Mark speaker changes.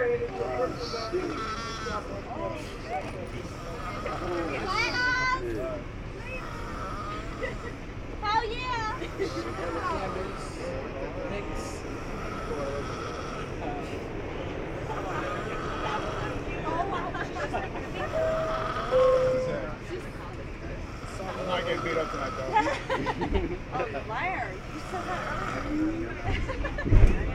Speaker 1: Oh yeah!
Speaker 2: I'm not getting beat up tonight, though.
Speaker 1: Oh, Larry, you said that earlier.